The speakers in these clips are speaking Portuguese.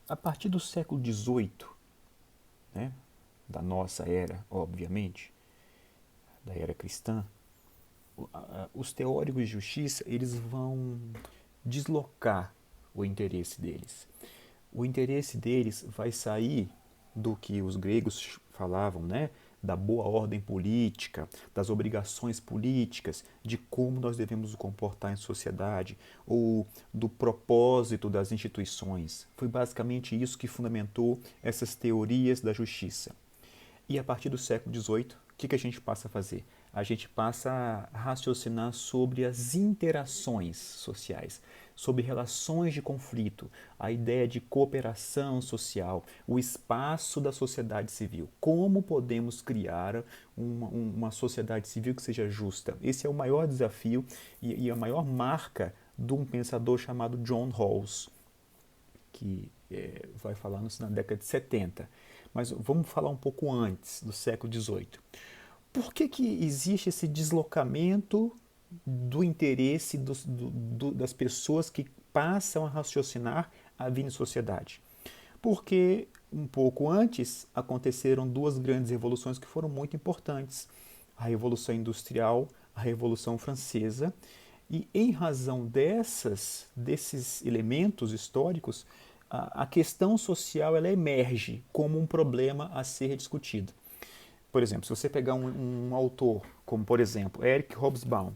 A partir do século XVIII, né, da nossa era, obviamente, da era cristã, os teóricos de justiça eles vão deslocar o interesse deles. O interesse deles vai sair do que os gregos falavam, né? Da boa ordem política, das obrigações políticas, de como nós devemos nos comportar em sociedade, ou do propósito das instituições. Foi basicamente isso que fundamentou essas teorias da justiça. E a partir do século XVIII, o que a gente passa a fazer? A gente passa a raciocinar sobre as interações sociais, sobre relações de conflito, a ideia de cooperação social, o espaço da sociedade civil. Como podemos criar uma sociedade civil que seja justa? Esse é o maior desafio e a maior marca de um pensador chamado John Rawls, que vai falar na década de 70. Mas vamos falar um pouco antes, do século XVIII. Por que existe esse deslocamento do interesse das pessoas que passam a raciocinar a vida em sociedade? Porque um pouco antes aconteceram duas grandes revoluções que foram muito importantes. A Revolução Industrial, a Revolução Francesa. E em razão desses elementos históricos, a questão social ela emerge como um problema a ser discutido. Por exemplo, se você pegar um autor como, por exemplo, Eric Hobsbawm,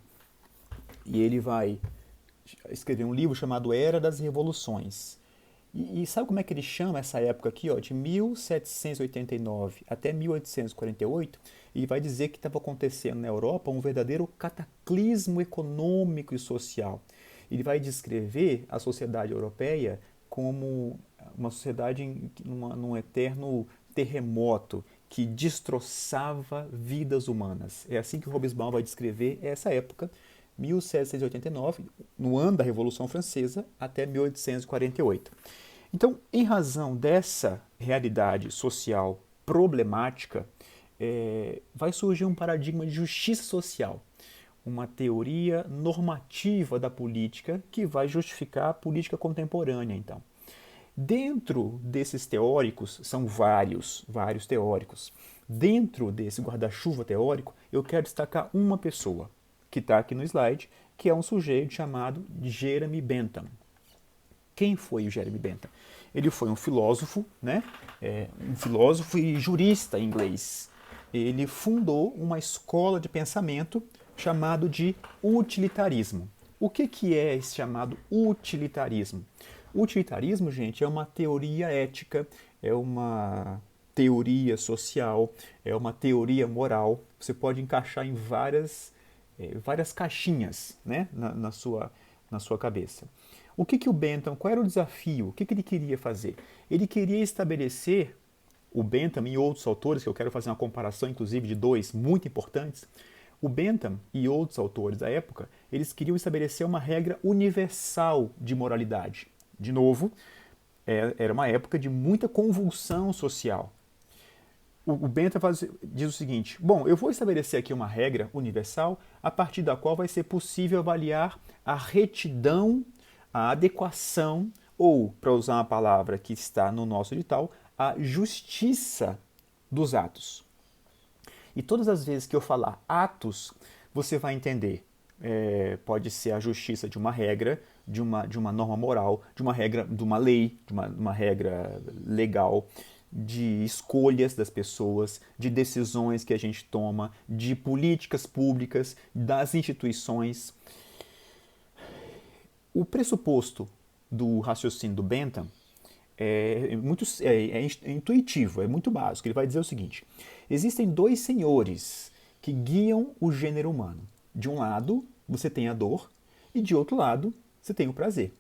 e ele vai escrever um livro chamado Era das Revoluções. E sabe como é que ele chama essa época aqui, ó, de 1789 até 1848? E vai dizer que estava acontecendo na Europa um verdadeiro cataclismo econômico e social. Ele vai descrever a sociedade europeia como uma sociedade num eterno terremoto que destroçava vidas humanas. É assim que o Hobsbawm vai descrever essa época, 1789, no ano da Revolução Francesa, até 1848. Então, em razão dessa realidade social problemática, vai surgir um paradigma de justiça social, uma teoria normativa da política que vai justificar a política contemporânea, então. Dentro desses teóricos, são vários teóricos. Dentro desse guarda-chuva teórico, eu quero destacar uma pessoa, que está aqui no slide, que é um sujeito chamado Jeremy Bentham. Quem foi o Jeremy Bentham? Ele foi um filósofo, né? Um filósofo e jurista inglês. Ele fundou uma escola de pensamento chamado de utilitarismo. O que é esse chamado utilitarismo? O utilitarismo, gente, é uma teoria ética, é uma teoria social, é uma teoria moral. Você pode encaixar em várias caixinhas, né, na sua cabeça. O que o Bentham, qual era o desafio? O que ele queria fazer? Ele queria estabelecer, o Bentham e outros autores, que eu quero fazer uma comparação inclusive de dois muito importantes, o Bentham e outros autores da época, eles queriam estabelecer uma regra universal de moralidade. De novo, era uma época de muita convulsão social. O Bentham diz o seguinte: bom, eu vou estabelecer aqui uma regra universal a partir da qual vai ser possível avaliar a retidão, a adequação, ou, para usar uma palavra que está no nosso edital, a justiça dos atos. E todas as vezes que eu falar atos, você vai entender. Pode ser a justiça de uma regra, de uma norma moral, de uma regra, de uma lei, de uma regra legal, de escolhas das pessoas, de decisões que a gente toma, de políticas públicas, das instituições. O pressuposto do raciocínio do Bentham é intuitivo, é muito básico. Ele vai dizer o seguinte: existem dois senhores que guiam o gênero humano. De um lado, você tem a dor, e de outro lado, você tem o prazer.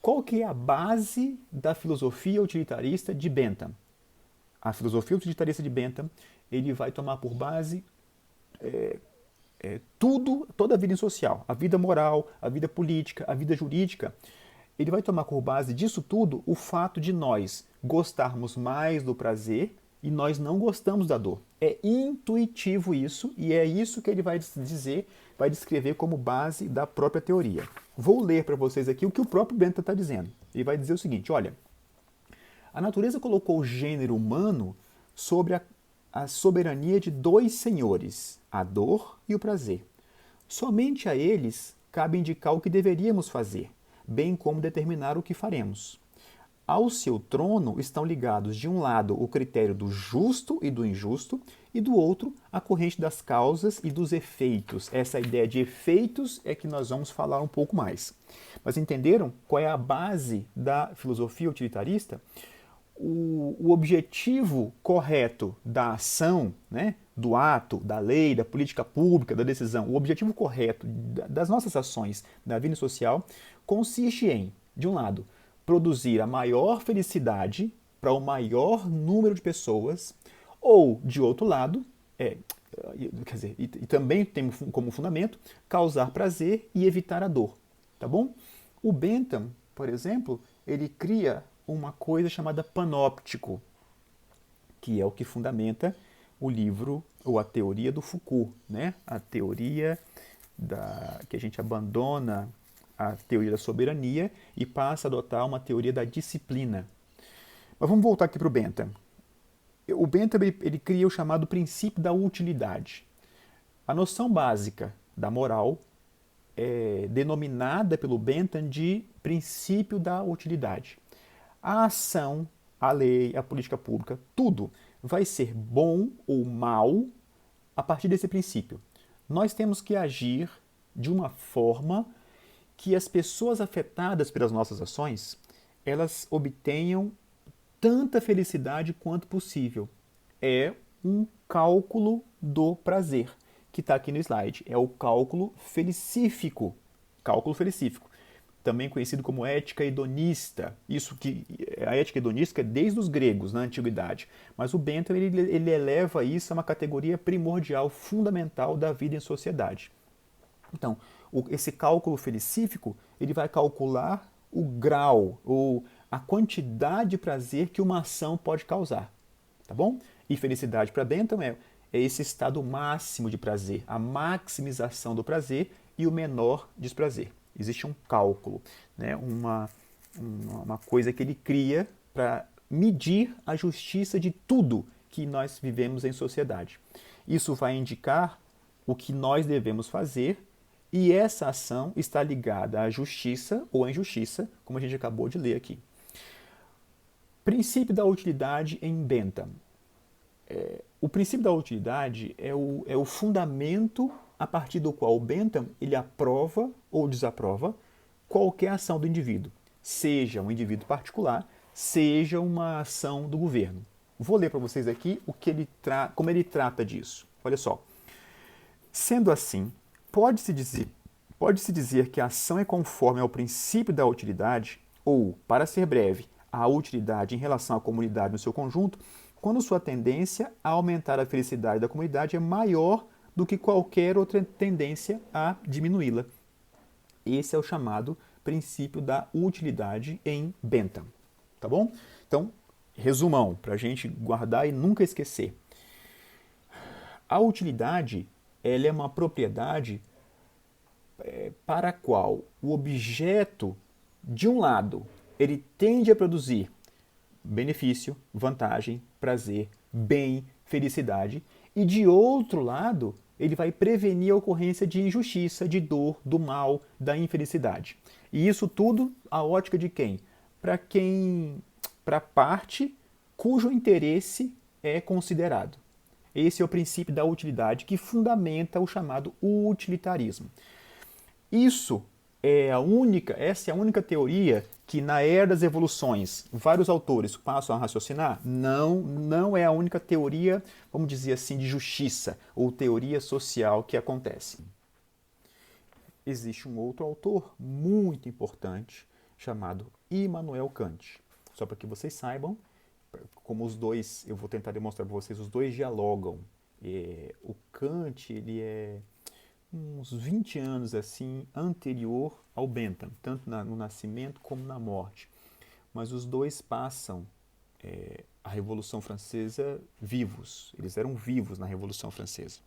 Qual que é a base da filosofia utilitarista de Bentham? A filosofia utilitarista de Bentham, ele vai tomar por base toda a vida social, a vida moral, a vida política, a vida jurídica. Ele vai tomar por base disso tudo o fato de nós gostarmos mais do prazer e nós não gostamos da dor. É intuitivo isso e é isso que ele vai dizer, vai descrever como base da própria teoria. Vou ler para vocês aqui o que o próprio Bentham está dizendo. Ele vai dizer o seguinte: olha, A natureza colocou o gênero humano sobre a soberania de dois senhores, a dor e o prazer. Somente a eles cabe indicar o que deveríamos fazer, bem como determinar o que faremos. Ao seu trono estão ligados, de um lado, o critério do justo e do injusto, e do outro, a corrente das causas e dos efeitos. Essa ideia de efeitos é que nós vamos falar um pouco mais. Mas entenderam qual é a base da filosofia utilitarista? O objetivo correto da ação, né, do ato, da lei, da política pública, da decisão, o objetivo correto das nossas ações da vida social consiste em, de um lado, produzir a maior felicidade para o maior número de pessoas, ou, de outro lado, quer dizer, e também tem como fundamento causar prazer e evitar a dor, tá bom? O Bentham, por exemplo, ele cria uma coisa chamada panóptico, que é o que fundamenta o livro ou a teoria do Foucault, né? A teoria que a gente abandona a teoria da soberania e passa a adotar uma teoria da disciplina. Mas vamos voltar aqui para o Bentham. O Bentham ele cria o chamado princípio da utilidade. A noção básica da moral é denominada pelo Bentham de princípio da utilidade. A ação, a lei, a política pública, tudo vai ser bom ou mal a partir desse princípio. Nós temos que agir de uma forma que as pessoas afetadas pelas nossas ações, elas obtenham tanta felicidade quanto possível. É um cálculo do prazer, que está aqui no slide. É o cálculo felicífico. Cálculo felicífico. Também conhecido como ética hedonista. Isso que a ética hedonista é desde os gregos, na antiguidade. Mas o Bentham ele eleva isso a uma categoria primordial, fundamental da vida em sociedade. Então, esse cálculo felicífico, ele vai calcular o grau ou a quantidade de prazer que uma ação pode causar, tá bom? E felicidade para Bentham é esse estado máximo de prazer, a maximização do prazer e o menor desprazer. Existe um cálculo, né? uma coisa que ele cria para medir a justiça de tudo que nós vivemos em sociedade. Isso vai indicar o que nós devemos fazer e essa ação está ligada à justiça ou à injustiça, como a gente acabou de ler aqui. Princípio da utilidade em Bentham. O princípio da utilidade é o fundamento a partir do qual o Bentham ele aprova ou desaprova qualquer ação do indivíduo, seja um indivíduo particular, seja uma ação do governo. Vou ler para vocês aqui como ele trata disso. Olha só. Sendo assim, pode-se dizer que a ação é conforme ao princípio da utilidade, ou, para ser breve, a utilidade em relação à comunidade no seu conjunto, quando sua tendência a aumentar a felicidade da comunidade é maior do que qualquer outra tendência a diminuí-la. Esse é o chamado princípio da utilidade em Bentham. Tá bom? Então, resumão, para a gente guardar e nunca esquecer. A utilidade ela é uma propriedade para a qual o objeto, de um lado, ele tende a produzir benefício, vantagem, prazer, bem, felicidade, e de outro lado, ele vai prevenir a ocorrência de injustiça, de dor, do mal, da infelicidade. E isso tudo a ótica de quem? Para a parte cujo interesse é considerado. Esse é o princípio da utilidade que fundamenta o chamado utilitarismo. Essa é a única teoria que na era das evoluções vários autores passam a raciocinar? Não é a única teoria, vamos dizer assim, de justiça ou teoria social que acontece. Existe um outro autor muito importante chamado Immanuel Kant. Só para que vocês saibam, como os dois, eu vou tentar demonstrar para vocês, os dois dialogam. O Kant, ele é uns 20 anos assim anterior ao Bentham, tanto no nascimento como na morte. Mas os dois passam a Revolução Francesa vivos. Eles eram vivos na Revolução Francesa.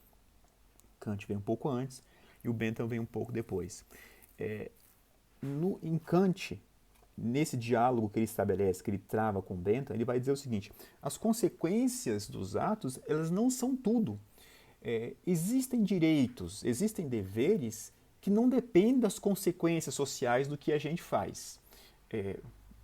Kant veio um pouco antes e o Bentham veio um pouco depois. Em Kant, nesse diálogo que ele estabelece, que ele trava com Bentham, ele vai dizer o seguinte: as consequências dos atos, elas não são tudo. Existem direitos, existem deveres que não dependem das consequências sociais do que a gente faz.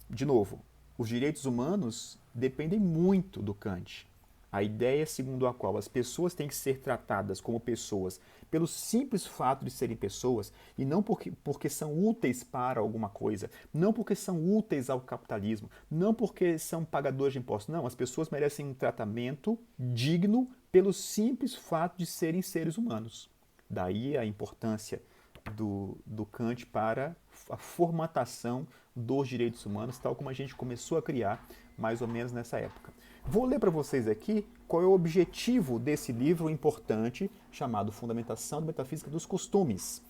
De novo, os direitos humanos dependem muito do Kant. A ideia segundo a qual as pessoas têm que ser tratadas como pessoas pelo simples fato de serem pessoas e não porque são úteis para alguma coisa, não porque são úteis ao capitalismo, não porque são pagadores de impostos. Não, as pessoas merecem um tratamento digno pelo simples fato de serem seres humanos. Daí a importância do Kant para a formatação dos direitos humanos, tal como a gente começou a criar mais ou menos nessa época. Vou ler para vocês aqui qual é o objetivo desse livro importante chamado Fundamentação da Metafísica dos Costumes,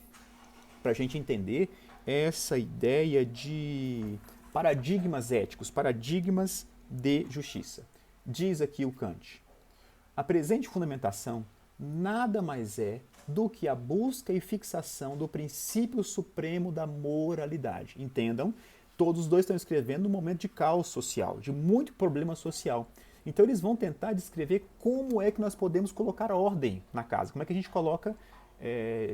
para a gente entender essa ideia de paradigmas éticos, paradigmas de justiça. Diz aqui o Kant: a presente fundamentação nada mais é do que a busca e fixação do princípio supremo da moralidade. Entendam, todos os dois estão escrevendo num momento de caos social, de muito problema social. Então eles vão tentar descrever como é que nós podemos colocar ordem na casa, como é que a gente coloca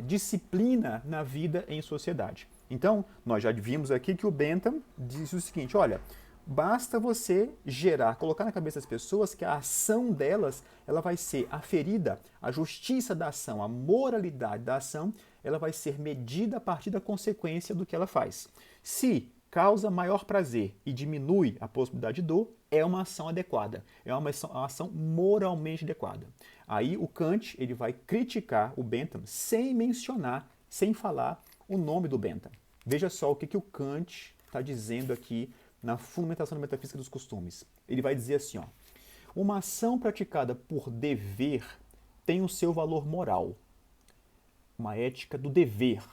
disciplina na vida em sociedade. Então, nós já vimos aqui que o Bentham diz o seguinte: olha, basta você colocar na cabeça das pessoas que a ação delas, ela vai ser aferida, a justiça da ação, a moralidade da ação, ela vai ser medida a partir da consequência do que ela faz. Se causa maior prazer e diminui a possibilidade de dor, é uma ação adequada, é uma ação moralmente adequada. Aí o Kant ele vai criticar o Bentham sem mencionar, sem falar o nome do Bentham. Veja só o que o Kant está dizendo aqui na Fundamentação da Metafísica dos Costumes. Ele vai dizer assim, ó: uma ação praticada por dever tem o seu valor moral, uma ética do dever,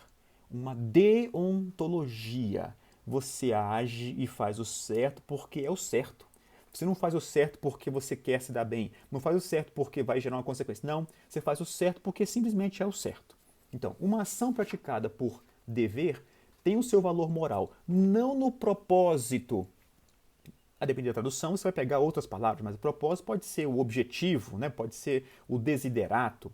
uma deontologia. Você age e faz o certo porque é o certo. Você não faz o certo porque você quer se dar bem, não faz o certo porque vai gerar uma consequência. Não, você faz o certo porque simplesmente é o certo. Então, uma ação praticada por dever tem o seu valor moral, não no propósito. A depender da tradução, você vai pegar outras palavras, mas o propósito pode ser o objetivo, né? Pode ser o desiderato,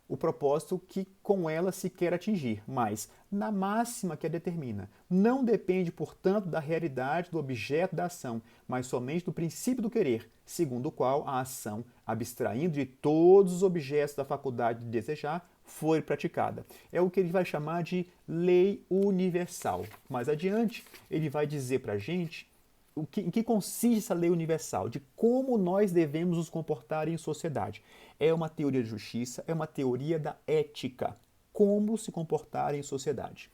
o propósito que com ela se quer atingir, mas na máxima que a determina. Não depende, portanto, da realidade do objeto da ação, mas somente do princípio do querer, segundo o qual a ação, abstraindo de todos os objetos da faculdade de desejar, foi praticada. É o que ele vai chamar de lei universal. Mais adiante, ele vai dizer para a gente em que consiste essa lei universal, de como nós devemos nos comportar em sociedade. É uma teoria de justiça, é uma teoria da ética, como se comportar em sociedade.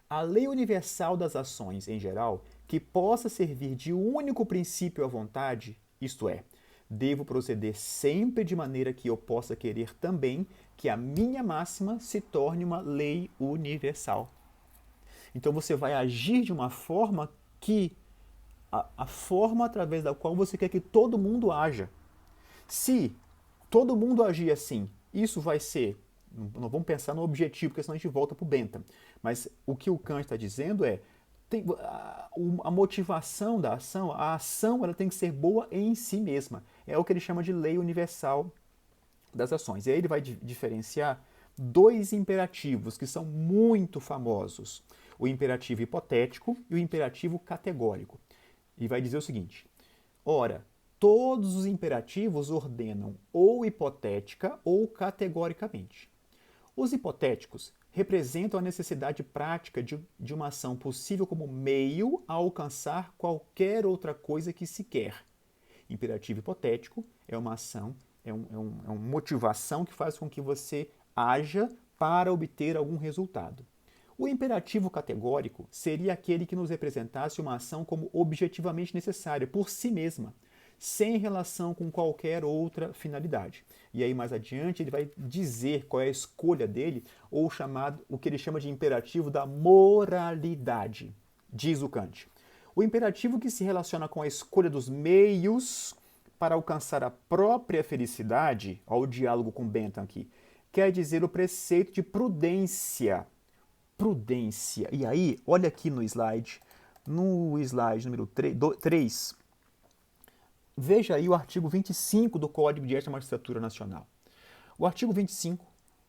A lei universal das ações, em geral, que possa servir de único princípio à vontade, isto é, devo proceder sempre de maneira que eu possa querer também que a minha máxima se torne uma lei universal. Então você vai agir de uma forma que a forma através da qual você quer que todo mundo haja. Se todo mundo agir assim, isso vai ser... Não vamos pensar no objetivo, porque senão a gente volta para o Bentham. Mas o que o Kant está dizendo é a motivação da ação, a ação ela tem que ser boa em si mesma. É o que ele chama de lei universal das ações. E aí ele vai diferenciar dois imperativos que são muito famosos: o imperativo hipotético e o imperativo categórico. E vai dizer o seguinte: ora, todos os imperativos ordenam ou hipotética ou categoricamente. Os hipotéticos representam a necessidade prática de uma ação possível como meio a alcançar qualquer outra coisa que se quer. Imperativo hipotético é uma ação, é uma motivação que faz com que você haja para obter algum resultado. O imperativo categórico seria aquele que nos representasse uma ação como objetivamente necessária por si mesma, sem relação com qualquer outra finalidade. E aí mais adiante ele vai dizer qual é a escolha dele, ou o que ele chama de imperativo da moralidade. Diz o Kant: o imperativo que se relaciona com a escolha dos meios para alcançar a própria felicidade, ao diálogo com Bentham aqui, quer dizer o preceito de prudência. Prudência. E aí, olha aqui no slide, no slide número 3, veja aí o artigo 25 do Código de Ética da Magistratura Nacional. O artigo 25,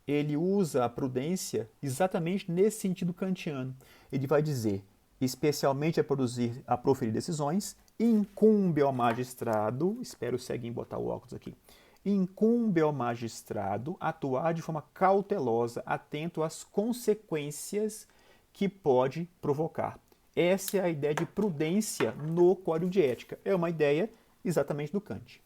ele usa a prudência exatamente nesse sentido kantiano. Ele vai dizer, especialmente a proferir decisões, incumbe ao magistrado, espero o ceguinho botar o óculos aqui, incumbe ao magistrado atuar de forma cautelosa, atento às consequências que pode provocar. Essa é a ideia de prudência no Código de Ética. É uma ideia exatamente do Kant.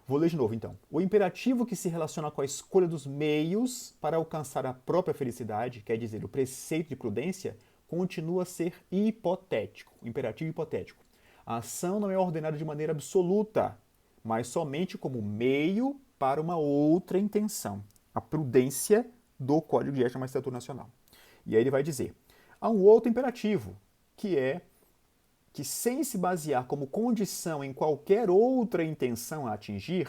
Vou ler de novo, então. O imperativo que se relaciona com a escolha dos meios para alcançar a própria felicidade, quer dizer, o preceito de prudência, continua a ser hipotético, imperativo hipotético. A ação não é ordenada de maneira absoluta, mas somente como meio para uma outra intenção. A prudência do Código de Ética da Magistratura Nacional. E aí ele vai dizer, há um outro imperativo, que é que, sem se basear como condição em qualquer outra intenção a atingir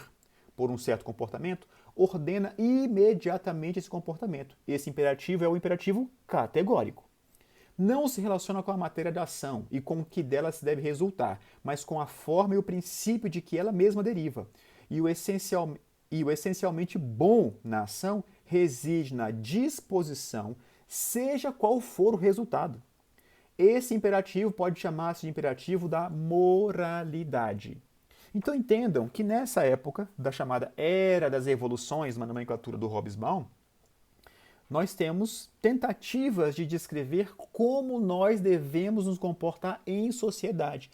por um certo comportamento, ordena imediatamente esse comportamento. Esse imperativo é o imperativo categórico. Não se relaciona com a matéria da ação e com o que dela se deve resultar, mas com a forma e o princípio de que ela mesma deriva. E o essencialmente bom na ação reside na disposição, seja qual for o resultado. Esse imperativo pode chamar-se de imperativo da moralidade. Então entendam que nessa época, da chamada Era das Revoluções, uma nomenclatura do Hobsbawm, nós temos tentativas de descrever como nós devemos nos comportar em sociedade.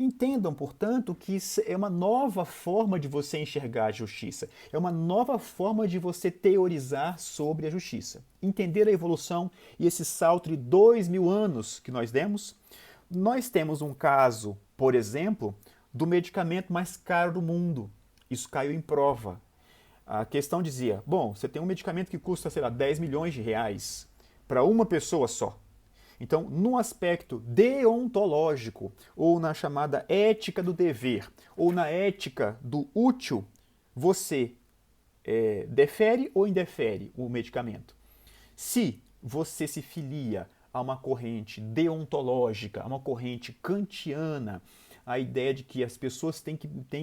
Entendam, portanto, que isso é uma nova forma de você enxergar a justiça. É uma nova forma de você teorizar sobre a justiça. Entender a evolução e esse salto de 2000 anos que nós demos. Nós temos um caso, por exemplo, do medicamento mais caro do mundo. Isso caiu em prova. A questão dizia, bom, você tem um medicamento que custa, sei lá, 10 milhões de reais para uma pessoa só. Então, no aspecto deontológico, ou na chamada ética do dever, ou na ética do útil, você defere ou indefere o medicamento. Se você se filia a uma corrente deontológica, a uma corrente kantiana, a ideia de que as pessoas têm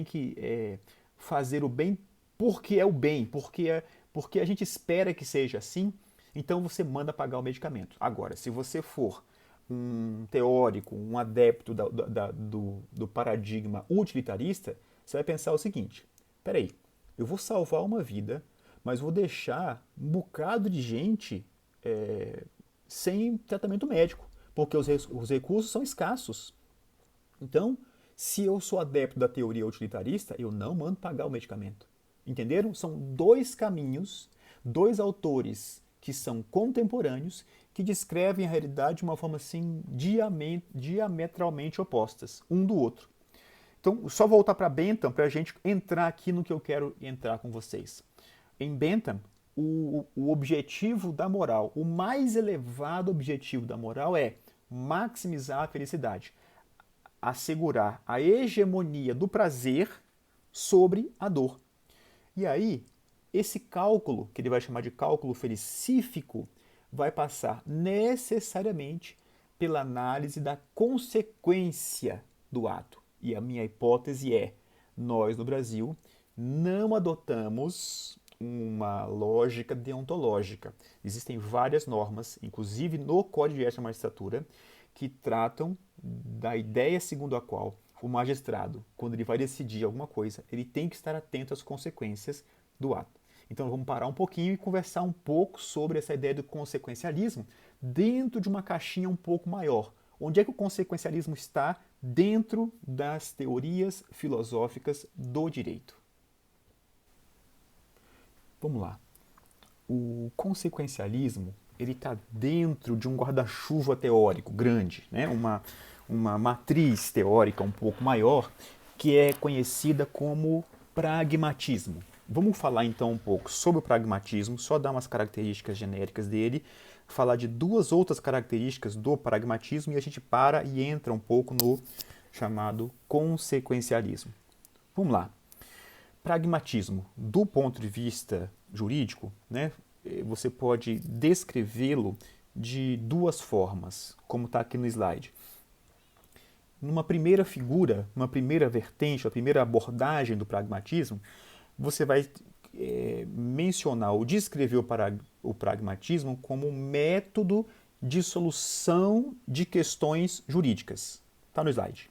que fazer o bem porque é o bem, porque a gente espera que seja assim, então você manda pagar o medicamento. Agora, se você for um teórico, um adepto do paradigma utilitarista, você vai pensar o seguinte, peraí, eu vou salvar uma vida, mas vou deixar um bocado de gente sem tratamento médico, porque os recursos são escassos. Então, se eu sou adepto da teoria utilitarista, eu não mando pagar o medicamento. Entenderam? São dois caminhos, dois autores que são contemporâneos, que descrevem a realidade de uma forma assim diametralmente opostas, um do outro. Então, só voltar para Bentham para a gente entrar aqui no que eu quero entrar com vocês. Em Bentham, o objetivo da moral, o mais elevado objetivo da moral é maximizar a felicidade, assegurar a hegemonia do prazer sobre a dor. E aí, esse cálculo, que ele vai chamar de cálculo felicífico, vai passar necessariamente pela análise da consequência do ato. E a minha hipótese é, nós no Brasil não adotamos uma lógica deontológica. Existem várias normas, inclusive no Código de Ética da Magistratura, que tratam da ideia segundo a qual o magistrado, quando ele vai decidir alguma coisa, ele tem que estar atento às consequências do ato. Então vamos parar um pouquinho e conversar um pouco sobre essa ideia do consequencialismo dentro de uma caixinha um pouco maior. Onde é que o consequencialismo está dentro das teorias filosóficas do direito? Vamos lá. O consequencialismo ele está dentro de um guarda-chuva teórico grande, né? uma matriz teórica um pouco maior, que é conhecida como pragmatismo. Vamos falar então um pouco sobre o pragmatismo, só dar umas características genéricas dele, falar de duas outras características do pragmatismo e a gente para e entra um pouco no chamado consequencialismo. Vamos lá. Pragmatismo, do ponto de vista jurídico, né, você pode descrevê-lo de duas formas, como está aqui no slide. Numa primeira figura, uma primeira vertente, a primeira abordagem do pragmatismo, você vai mencionar ou descrever o pragmatismo como um método de solução de questões jurídicas. Está no slide.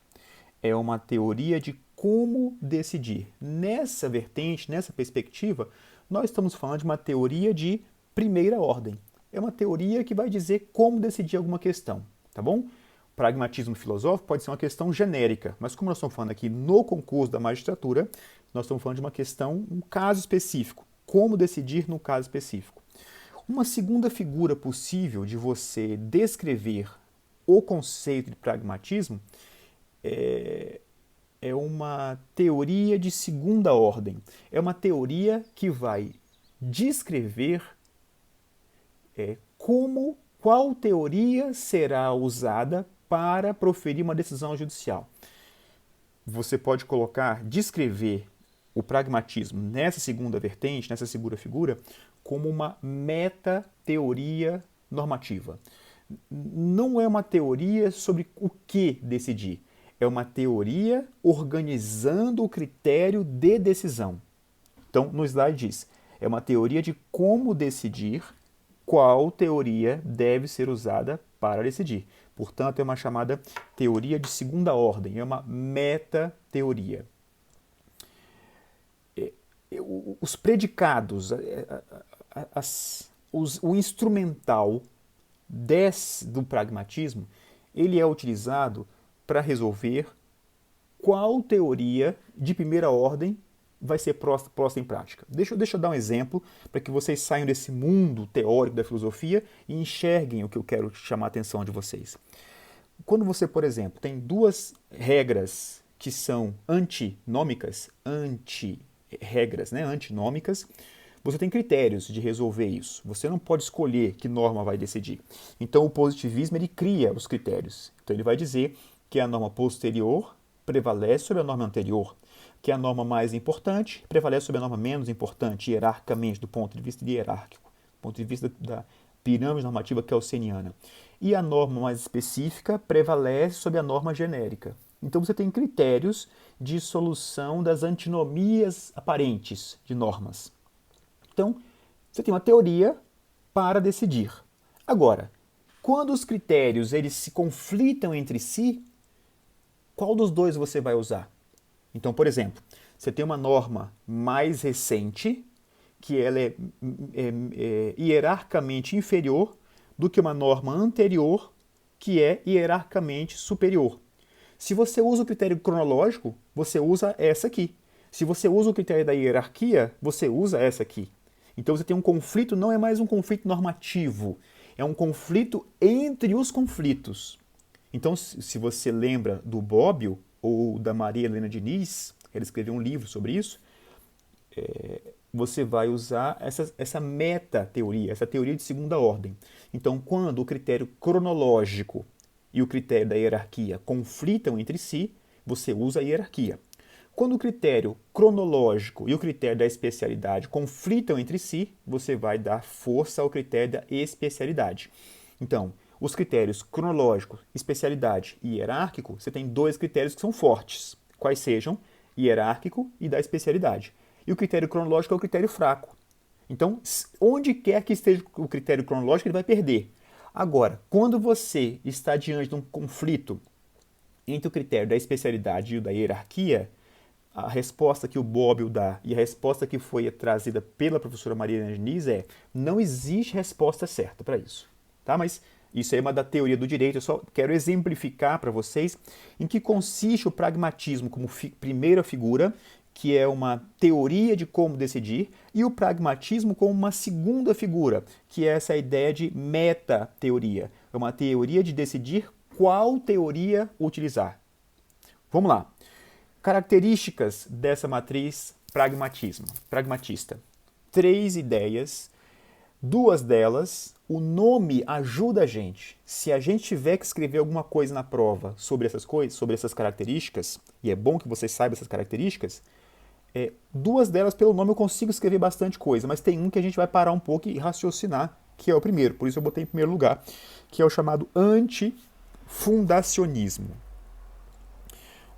É uma teoria de como decidir. Nessa vertente, nessa perspectiva, nós estamos falando de uma teoria de primeira ordem. É uma teoria que vai dizer como decidir alguma questão, tá bom? Pragmatismo filosófico pode ser uma questão genérica, mas como nós estamos falando aqui no concurso da magistratura, nós estamos falando de uma questão, um caso específico. Como decidir no caso específico. Uma segunda figura possível de você descrever o conceito de pragmatismo é uma teoria de segunda ordem. É uma teoria que vai descrever qual teoria será usada para proferir uma decisão judicial. Você pode descrever o pragmatismo nessa segunda vertente, nessa segunda figura, como uma meta-teoria normativa. Não é uma teoria sobre o que decidir, é uma teoria organizando o critério de decisão. Então, no slide diz, é uma teoria de como decidir qual teoria deve ser usada para decidir. Portanto, é uma chamada teoria de segunda ordem, é uma meta-teoria. Os predicados, o instrumental do pragmatismo, ele é utilizado para resolver qual teoria de primeira ordem vai ser posta em prática. Deixa eu dar um exemplo para que vocês saiam desse mundo teórico da filosofia e enxerguem o que eu quero chamar a atenção de vocês. Quando você, por exemplo, tem duas regras que são antinômicas, antinômicas, você tem critérios de resolver isso. Você não pode escolher que norma vai decidir. Então, o positivismo ele cria os critérios. Então, ele vai dizer que a norma posterior prevalece sobre a norma anterior, que a norma mais importante prevalece sobre a norma menos importante, hierarquicamente, do ponto de vista hierárquico, do ponto de vista da pirâmide normativa kelseniana. E a norma mais específica prevalece sobre a norma genérica. Então, você tem critérios de solução das antinomias aparentes de normas. Então, você tem uma teoria para decidir. Agora, quando os critérios eles se conflitam entre si, qual dos dois você vai usar? Então, por exemplo, você tem uma norma mais recente, que ela é hierarquicamente inferior do que uma norma anterior, que é hierarquicamente superior. Se você usa o critério cronológico, você usa essa aqui. Se você usa o critério da hierarquia, você usa essa aqui. Então você tem um conflito, não é mais um conflito normativo, é um conflito entre os conflitos. Então, se você lembra do Bobbio ou da Maria Helena Diniz, ela escreveu um livro sobre isso, você vai usar essa meta-teoria, essa teoria de segunda ordem. Então, quando o critério cronológico e o critério da hierarquia conflitam entre si, você usa a hierarquia. Quando o critério cronológico e o critério da especialidade conflitam entre si, você vai dar força ao critério da especialidade. Então, os critérios cronológico, especialidade e hierárquico, você tem dois critérios que são fortes, quais sejam hierárquico e da especialidade. E o critério cronológico é o critério fraco. Então, onde quer que esteja o critério cronológico, ele vai perder. Agora, quando você está diante de um conflito entre o critério da especialidade e o da hierarquia, a resposta que o Bobbio dá e a resposta que foi trazida pela professora Maria Helena Diniz é: não existe resposta certa para isso. Tá? Mas isso é uma da teoria do direito, eu só quero exemplificar para vocês em que consiste o pragmatismo como primeira figura, que é uma teoria de como decidir, e o pragmatismo como uma segunda figura, que é essa ideia de meta-teoria. É uma teoria de decidir qual teoria utilizar. Vamos lá. Características dessa matriz pragmatista. 3 ideias, 2 delas, o nome ajuda a gente. Se a gente tiver que escrever alguma coisa na prova sobre essas coisas, sobre essas características, e é bom que vocês saibam essas características, 2 delas pelo nome eu consigo escrever bastante coisa, mas tem um que a gente vai parar um pouco e raciocinar que é o primeiro, por isso eu botei em primeiro lugar, que é o chamado antifundacionismo.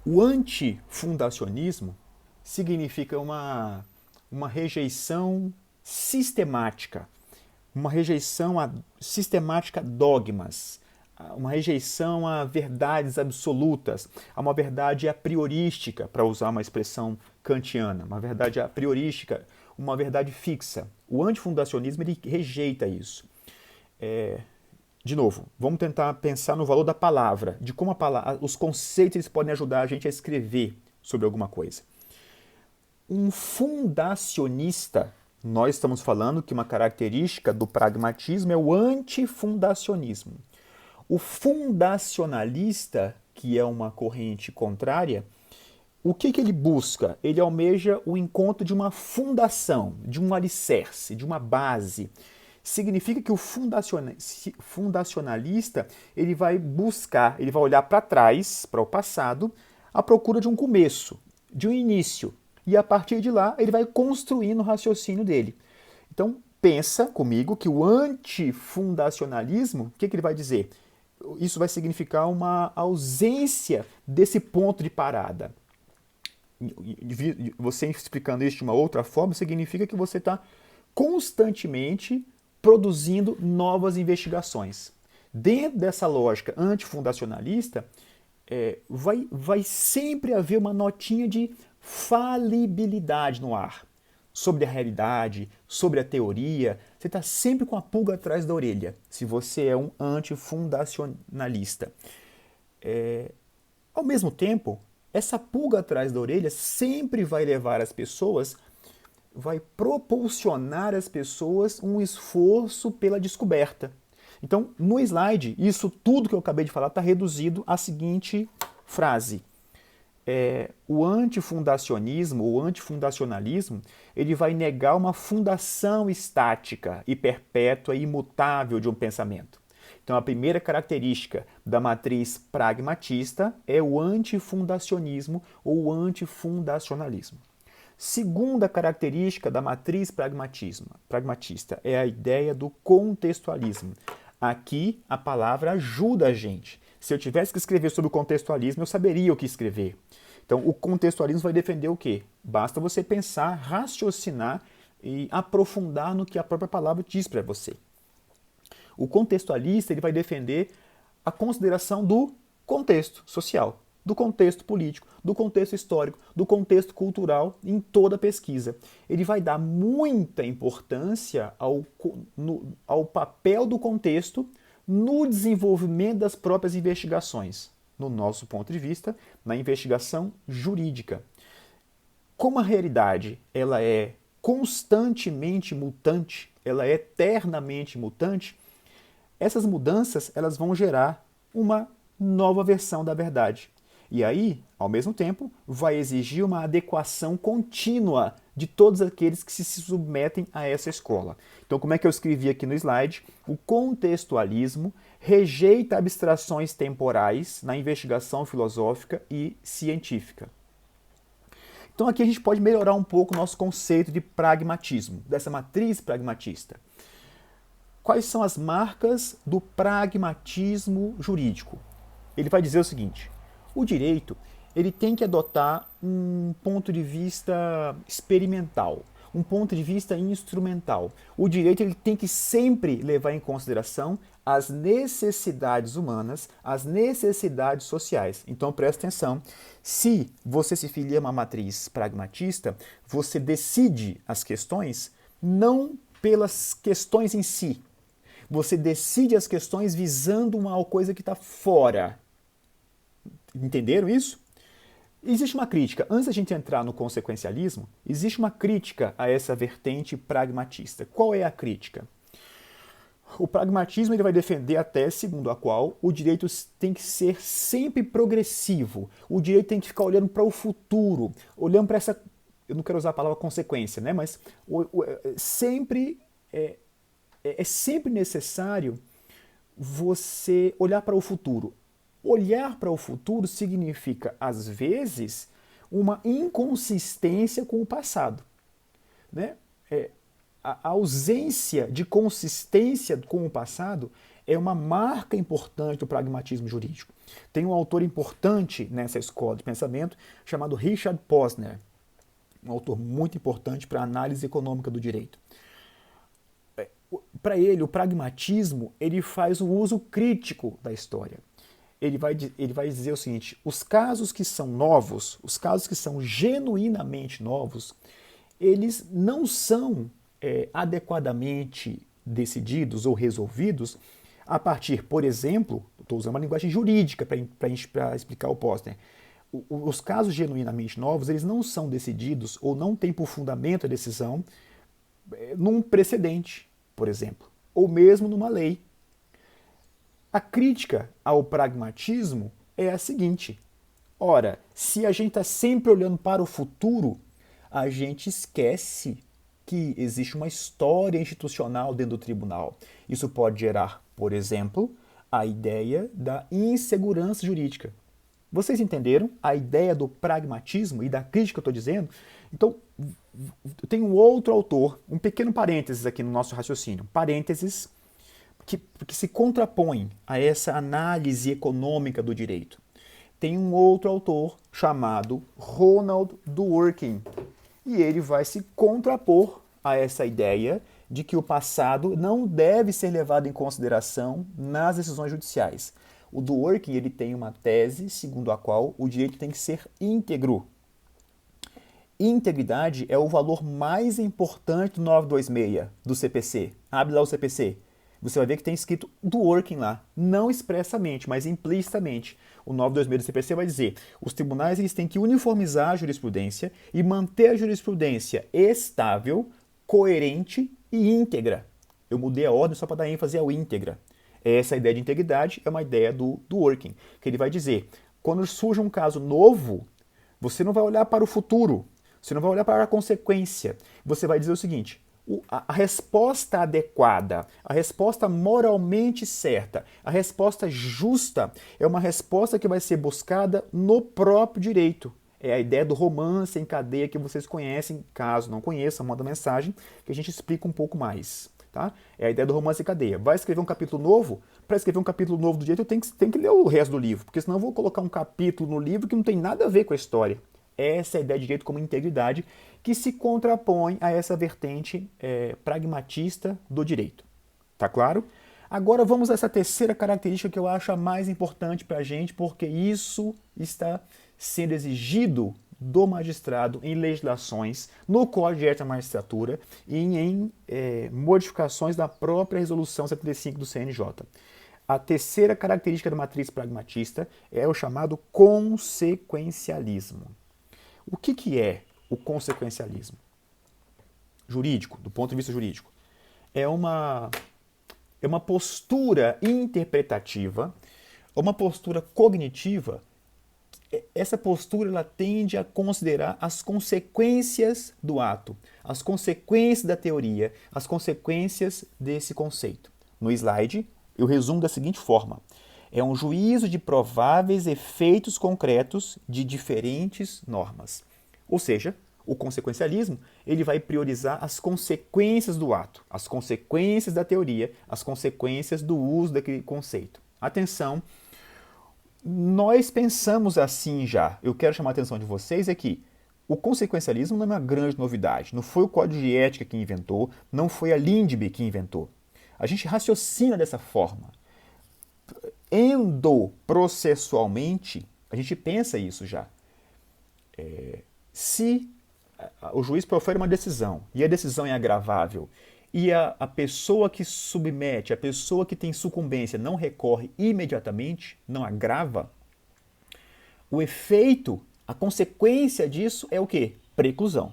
O antifundacionismo significa uma rejeição sistemática, uma rejeição sistemática a dogmas, uma rejeição a verdades absolutas, a uma verdade a priorística, para usar uma expressão kantiana, uma verdade a priorística, uma verdade fixa. O antifundacionismo ele rejeita isso. De novo, vamos tentar pensar no valor da palavra, de como os conceitos eles podem ajudar a gente a escrever sobre alguma coisa. Um fundacionista, nós estamos falando que uma característica do pragmatismo é o antifundacionismo. O fundacionalista, que é uma corrente contrária, o que ele busca? Ele almeja o encontro de uma fundação, de um alicerce, de uma base. Significa que o fundacionalista ele vai buscar, ele vai olhar para trás, para o passado, à procura de um começo, de um início. E a partir de lá, ele vai construindo o raciocínio dele. Então, pensa comigo que o antifundacionalismo, o que ele vai dizer? Isso vai significar uma ausência desse ponto de parada. Você explicando isso de uma outra forma, significa que você está constantemente produzindo novas investigações. Dentro dessa lógica antifundacionalista, vai sempre haver uma notinha de falibilidade no ar. Sobre a realidade, sobre a teoria, você está sempre com a pulga atrás da orelha, se você é um antifundacionalista. Ao mesmo tempo, essa pulga atrás da orelha sempre vai levar as pessoas, vai propulsionar as pessoas um esforço pela descoberta. Então, no slide, isso tudo que eu acabei de falar está reduzido à seguinte frase. O antifundacionismo, ou antifundacionalismo, ele vai negar uma fundação estática e perpétua e imutável de um pensamento. Então, a primeira característica da matriz pragmatista é o antifundacionismo ou o antifundacionalismo. Segunda característica da matriz pragmatista é a ideia do contextualismo. Aqui a palavra ajuda a gente. Se eu tivesse que escrever sobre o contextualismo, eu saberia o que escrever. Então, o contextualismo vai defender o quê? Basta você pensar, raciocinar e aprofundar no que a própria palavra diz para você. O contextualista ele vai defender a consideração do contexto social, do contexto político, do contexto histórico, do contexto cultural em toda a pesquisa. Ele vai dar muita importância ao papel do contexto no desenvolvimento das próprias investigações, no nosso ponto de vista, na investigação jurídica. Como a realidade ela é constantemente mutante, ela é eternamente mutante, essas mudanças elas vão gerar uma nova versão da verdade. E aí, ao mesmo tempo, vai exigir uma adequação contínua de todos aqueles que se submetem a essa escola. Então, como é que eu escrevi aqui no slide? O contextualismo rejeita abstrações temporais na investigação filosófica e científica. Então, aqui a gente pode melhorar um pouco o nosso conceito de pragmatismo, dessa matriz pragmatista. Quais são as marcas do pragmatismo jurídico? Ele vai dizer o seguinte: o direito ele tem que adotar um ponto de vista experimental, um ponto de vista instrumental. O direito ele tem que sempre levar em consideração as necessidades humanas, as necessidades sociais. Então presta atenção, se você se filia a uma matriz pragmatista, você decide as questões não pelas questões em si, você decide as questões visando uma coisa que está fora. Entenderam isso? Existe uma crítica. Antes da gente entrar no consequencialismo, existe uma crítica a essa vertente pragmatista. Qual é a crítica? O pragmatismo ele vai defender a tese segundo a qual o direito tem que ser sempre progressivo. O direito tem que ficar olhando para o futuro, olhando para essa... Eu não quero usar a palavra consequência, né? Mas sempre é sempre necessário você olhar para o futuro. Olhar para o futuro significa, às vezes, uma inconsistência com o passado. Né? a ausência de consistência com o passado é uma marca importante do pragmatismo jurídico. Tem um autor importante nessa escola de pensamento chamado Richard Posner, um autor muito importante para a análise econômica do direito. Para ele, o pragmatismo ele faz um uso crítico da história. Ele vai dizer o seguinte: os casos que são novos, os casos que são genuinamente novos, eles não são adequadamente decididos ou resolvidos a partir, por exemplo, estou usando uma linguagem jurídica para explicar o Posner. Os casos genuinamente novos, eles não são decididos ou não têm por fundamento a decisão num precedente, por exemplo, ou mesmo numa lei. A crítica ao pragmatismo é a seguinte: ora, se a gente está sempre olhando para o futuro, a gente esquece que existe uma história institucional dentro do tribunal. Isso pode gerar, por exemplo, a ideia da insegurança jurídica. Vocês entenderam a ideia do pragmatismo e da crítica que eu estou dizendo? Então, tem um outro autor, um pequeno parênteses aqui no nosso raciocínio, parênteses que se contrapõe a essa análise econômica do direito. Tem um outro autor chamado Ronald Dworkin, e ele vai se contrapor a essa ideia de que o passado não deve ser levado em consideração nas decisões judiciais. O Dworkin ele tem uma tese segundo a qual o direito tem que ser íntegro. Integridade é o valor mais importante do 926 do CPC. Abre lá o CPC. Você vai ver que tem escrito Dworkin lá, não expressamente, mas implicitamente. O 926 do CPC vai dizer: os tribunais eles têm que uniformizar a jurisprudência e manter a jurisprudência estável, coerente e íntegra. Eu mudei a ordem só para dar ênfase ao íntegra. Essa ideia de integridade é uma ideia do Dworkin, que ele vai dizer: quando surge um caso novo, você não vai olhar para o futuro, você não vai olhar para a consequência, você vai dizer o seguinte: a resposta adequada, a resposta moralmente certa, a resposta justa é uma resposta que vai ser buscada no próprio direito. É a ideia do romance em cadeia que vocês conhecem. Caso não conheçam, manda mensagem que a gente explica um pouco mais. Tá? É a ideia do romance em cadeia. Vai escrever um capítulo novo? Para escrever um capítulo novo do direito, eu tenho que ler o resto do livro, porque senão eu vou colocar um capítulo no livro que não tem nada a ver com a história. Essa é a ideia de direito como integridade, que se contrapõe a essa vertente pragmatista do direito. Tá claro? Agora vamos a essa terceira característica que eu acho a mais importante para a gente, porque isso está sendo exigido do magistrado em legislações, no Código de Ética da Magistratura e em modificações da própria Resolução 75 do CNJ. A terceira característica da matriz pragmatista é o chamado consequencialismo. O que é o consequencialismo? Jurídico, do ponto de vista jurídico. É uma postura interpretativa, uma postura cognitiva. Essa postura ela tende a considerar as consequências do ato, as consequências da teoria, as consequências desse conceito. No slide, eu resumo da seguinte forma: é um juízo de prováveis efeitos concretos de diferentes normas. Ou seja, o consequencialismo ele vai priorizar as consequências do ato, as consequências da teoria, as consequências do uso daquele conceito. Atenção! Nós pensamos assim já. Eu quero chamar a atenção de vocês que o consequencialismo não é uma grande novidade. Não foi o Código de Ética que inventou, não foi a Lindbe que inventou. A gente raciocina dessa forma. Endoprocessualmente, a gente pensa isso já. Se o juiz profere uma decisão e a decisão é agravável e a pessoa que submete, a pessoa que tem sucumbência não recorre imediatamente, não agrava, o efeito, a consequência disso é o quê? Preclusão.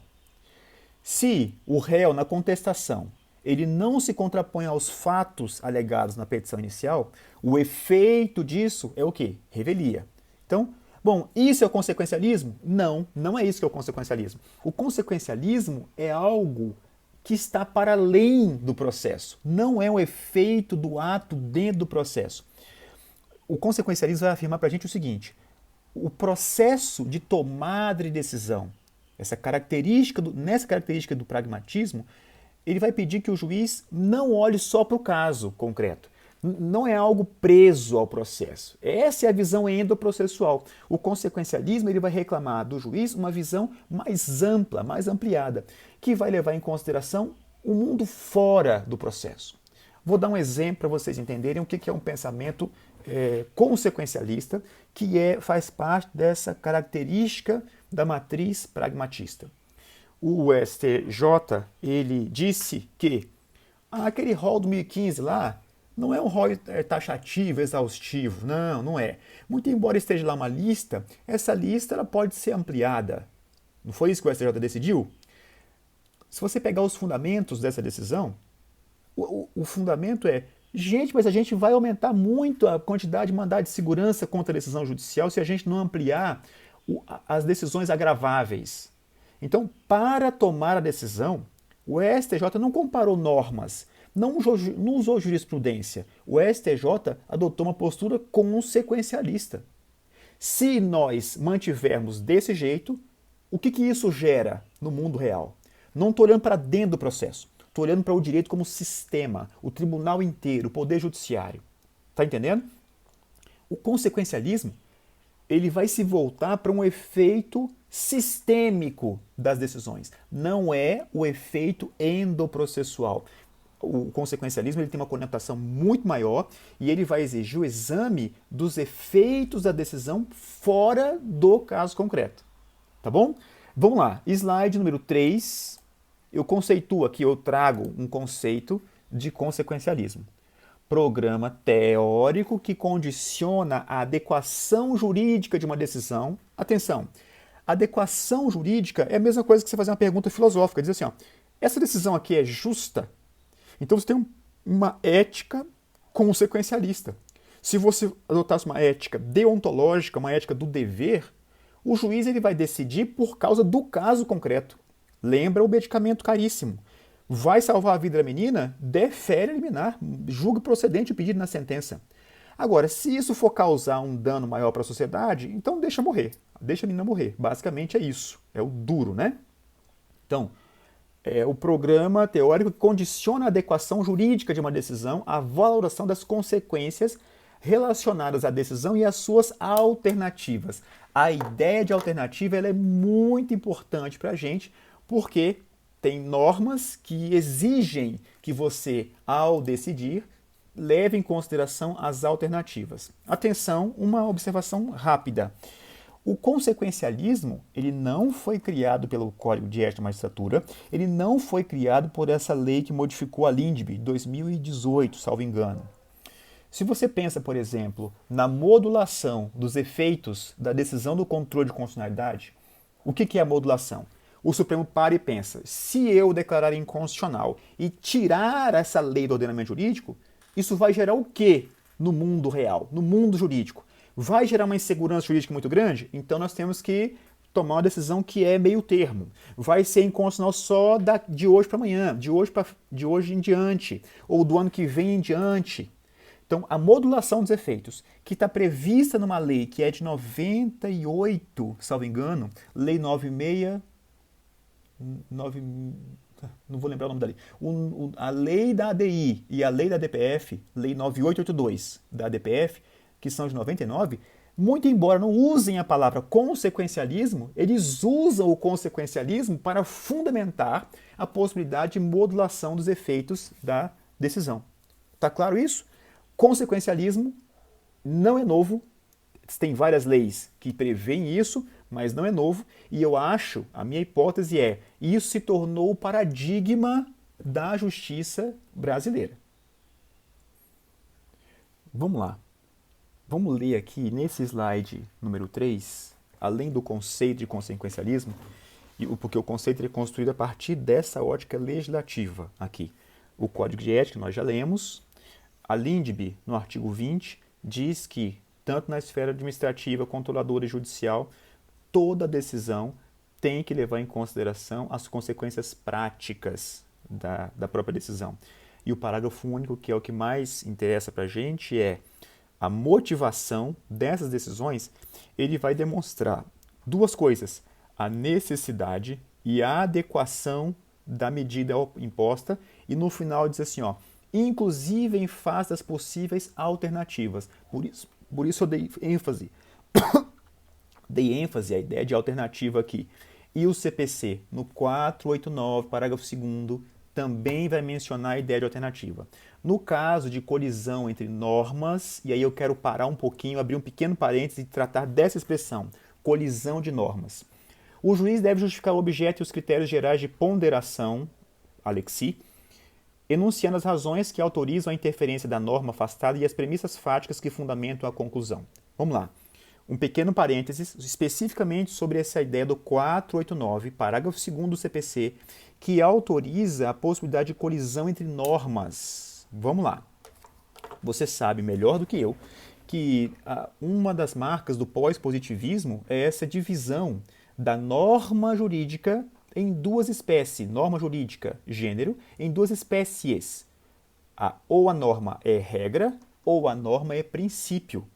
Se o réu, na contestação, ele não se contrapõe aos fatos alegados na petição inicial, o efeito disso é o quê? Revelia. Então, bom, isso é o consequencialismo? Não, não é isso que é o consequencialismo. O consequencialismo é algo que está para além do processo. Não é um efeito do ato dentro do processo. O consequencialismo vai afirmar para a gente o seguinte: o processo de tomada de decisão, nessa característica do pragmatismo, ele vai pedir que o juiz não olhe só para o caso concreto. Não é algo preso ao processo. Essa é a visão endoprocessual. O consequencialismo ele vai reclamar do juiz uma visão mais ampla, mais ampliada, que vai levar em consideração o mundo fora do processo. Vou dar um exemplo para vocês entenderem o que é um pensamento consequencialista, que faz parte dessa característica da matriz pragmatista. O STJ ele disse que aquele rol do 2015 lá não é um rol taxativo, exaustivo, não é. Muito embora esteja lá uma lista, essa lista ela pode ser ampliada. Não foi isso que o STJ decidiu? Se você pegar os fundamentos dessa decisão, o fundamento é, gente, mas a gente vai aumentar muito a quantidade de mandado de segurança contra a decisão judicial se a gente não ampliar as decisões agraváveis. Então, para tomar a decisão, o STJ não comparou normas, não usou jurisprudência. O STJ adotou uma postura consequencialista. Se nós mantivermos desse jeito, o que isso gera no mundo real? Não estou olhando para dentro do processo, estou olhando para o direito como sistema, o tribunal inteiro, o poder judiciário. Está entendendo? O consequencialismo ele vai se voltar para um efeito sistêmico das decisões. Não é o efeito endoprocessual. O consequencialismo ele tem uma conotação muito maior e ele vai exigir o exame dos efeitos da decisão fora do caso concreto. Tá bom? Vamos lá. Slide número 3. Eu conceituo aqui, eu trago um conceito de consequencialismo. Programa teórico que condiciona a adequação jurídica de uma decisão. Atenção, adequação jurídica é a mesma coisa que você fazer uma pergunta filosófica, dizer assim, ó, essa decisão aqui é justa? Então você tem uma ética consequencialista. Se você adotasse uma ética deontológica, uma ética do dever, o juiz ele vai decidir por causa do caso concreto. Lembra o medicamento caríssimo. Vai salvar a vida da menina? Defere a liminar, julgue procedente o pedido na sentença. Agora, se isso for causar um dano maior para a sociedade, então deixa morrer. Deixa a menina morrer. Basicamente é isso. É o duro, né? Então, o programa teórico que condiciona a adequação jurídica de uma decisão à valoração das consequências relacionadas à decisão e às suas alternativas. A ideia de alternativa ela é muito importante para a gente, porque tem normas que exigem que você, ao decidir, leve em consideração as alternativas. Atenção, uma observação rápida. O consequencialismo, ele não foi criado pelo Código de Ética da Magistratura, ele não foi criado por essa lei que modificou a LINDB, 2018, salvo engano. Se você pensa, por exemplo, na modulação dos efeitos da decisão do controle de constitucionalidade, o que é a modulação? O Supremo para e pensa, se eu declarar inconstitucional e tirar essa lei do ordenamento jurídico, isso vai gerar o quê no mundo real, no mundo jurídico? Vai gerar uma insegurança jurídica muito grande? Então nós temos que tomar uma decisão que é meio termo. Vai ser inconstitucional só de hoje para amanhã, de hoje em diante, ou do ano que vem em diante. Então, a modulação dos efeitos, que está prevista numa lei que é de 98, salvo engano, Lei 96... não vou lembrar o nome da lei. A lei da ADI e a lei da DPF, Lei 9882 da DPF, que são de 99, muito embora não usem a palavra consequencialismo, eles usam o consequencialismo para fundamentar a possibilidade de modulação dos efeitos da decisão. Tá claro isso? Consequencialismo não é novo, tem várias leis que prevêem isso, mas não é novo, e eu acho, a minha hipótese é, isso se tornou o paradigma da justiça brasileira. Vamos lá. Vamos ler aqui nesse slide número 3, além do conceito de consequencialismo, porque o conceito é construído a partir dessa ótica legislativa aqui. O Código de Ética, nós já lemos. A LINDB, no artigo 20, diz que, tanto na esfera administrativa, controladora e judicial, toda decisão tem que levar em consideração as consequências práticas da própria decisão. E o parágrafo único, que é o que mais interessa para a gente, é a motivação dessas decisões, ele vai demonstrar duas coisas, a necessidade e a adequação da medida imposta, e no final diz assim, ó, inclusive em face das possíveis alternativas. Por isso eu dei ênfase à ideia de alternativa aqui. E o CPC, no 489, parágrafo 2º, também vai mencionar a ideia de alternativa. No caso de colisão entre normas, e aí eu quero parar um pouquinho, abrir um pequeno parênteses e tratar dessa expressão, colisão de normas. O juiz deve justificar o objeto e os critérios gerais de ponderação, alexi, enunciando as razões que autorizam a interferência da norma afastada e as premissas fáticas que fundamentam a conclusão. Vamos lá. Um pequeno parênteses, especificamente sobre essa ideia do 489, parágrafo 2º do CPC, que autoriza a possibilidade de colisão entre normas. Vamos lá. Você sabe melhor do que eu que uma das marcas do pós-positivismo é essa divisão da norma jurídica em duas espécies, norma jurídica, gênero, em duas espécies. Ou a norma é regra, ou a norma é princípio.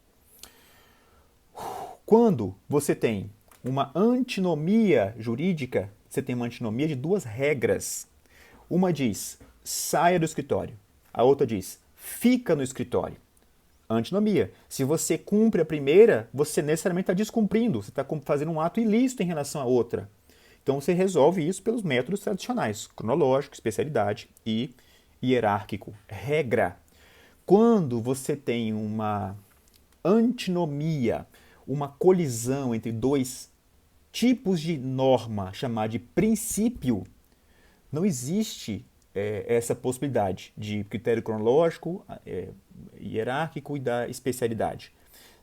Quando você tem uma antinomia jurídica, você tem uma antinomia de duas regras. Uma diz, saia do escritório. A outra diz, fica no escritório. Antinomia. Se você cumpre a primeira, você necessariamente está descumprindo. Você está fazendo um ato ilícito em relação à outra. Então você resolve isso pelos métodos tradicionais, cronológico, especialidade e hierárquico, regra. Quando você tem uma antinomia, uma colisão entre dois tipos de norma, chamada de princípio, não existe essa possibilidade de critério cronológico, hierárquico e da especialidade.